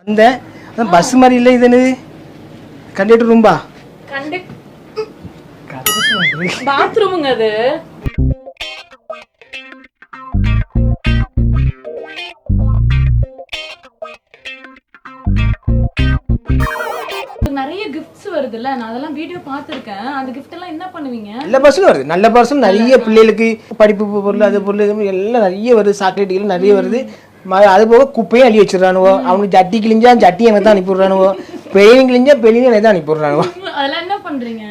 வந்தேன் பஸ் மாதிரி இல்லை இது என்னது கண்டக்டர் ரூம்பா பாத்ரூமுங்க அது. நிறைய கிஃப்ட்ஸ் வருதுல்ல, நான் அதெல்லாம் வீடியோ பார்த்திருக்கேன். அந்த கிஃப்ட் எல்லாம் என்ன பண்ணுவீங்க? நல்ல பர்சன் வருது, நல்ல பர்சன் நிறைய பிள்ளைகளுக்கு படிப்பு பொருள் அது பொருள் எல்லாம் நிறைய வருது, சாக்லேட்டுகள் நிறைய வருது. அது போக குப்பையும் அள்ளி வச்சிடறானுவோ, அவனுக்கு ஜட்டி கிழிஞ்சா ஜட்டி எனக்கு தான் அனுப்பிடுறானுவோ, பெயிலும் கிழிஞ்சா பெயிலும் எனக்கு தான் அனுப்பிடுறானுவோ. அதெல்லாம் என்ன பண்றீங்க?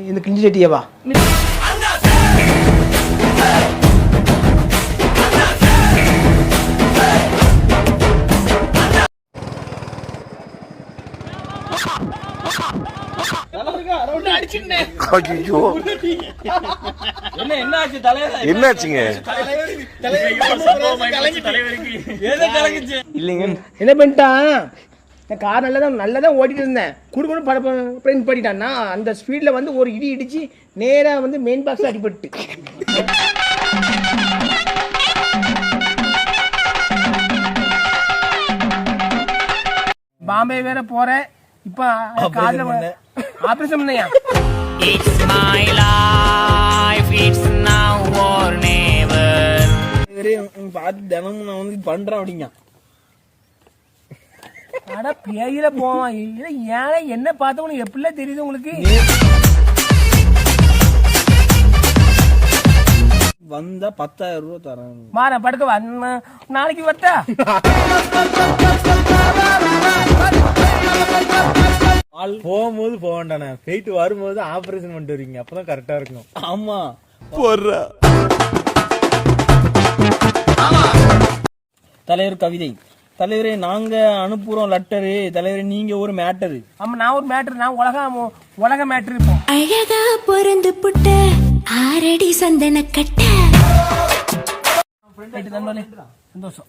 இந்த கிழிஞ்ச ஜட்டியவா என்னாச்சுங்க? என்ன பண்ணிட்டான், கார் நல்லதான் ஓட்டிட்டு இருந்தேன், குடுக்கணும் பண்ணிட்டான்னா அந்த ஸ்பீட்ல வந்து ஒரு இடி இடிச்சு நேரா வந்து மெயின் பாக்ஸ் அடிபட்டு. பாம்பே வேற போறேன் இப்ப, காதுல operation பண்ணையா. It's my life, it's now or never. பார்த்து தினமும் நான் வந்து பண்றேன் அப்படிங்க. அட பேயில போவான், ஏன் என்ன பார்த்து உனக்கு எப்படிலாம் தெரியுது உங்களுக்கு? வந்தா 10,000 ரூபாய் தரேன். மாற படுக்க வந்த நாளைக்கு வரட்டா? போகும்போது போக வேண்டானே, போயிட்டு வரும்போது ஆபரேஷன் பண்ணிட்டு வரீங்க, அப்பதான் கரெக்டா இருக்கும். ஆமா தலைவர் கவிதை. தலைவரே நாங்க அனுப்புறோம் லெட்டரு, தலைவரே நீங்க ஒரு மேட்டரு. ஆமா நான் ஒரு மேட்டர், நான் உலக மேட்டர். இருப்போம் அழகா பொறந்து புட்ட ஆரடி சந்தன கட்ட. சந்தோஷம்.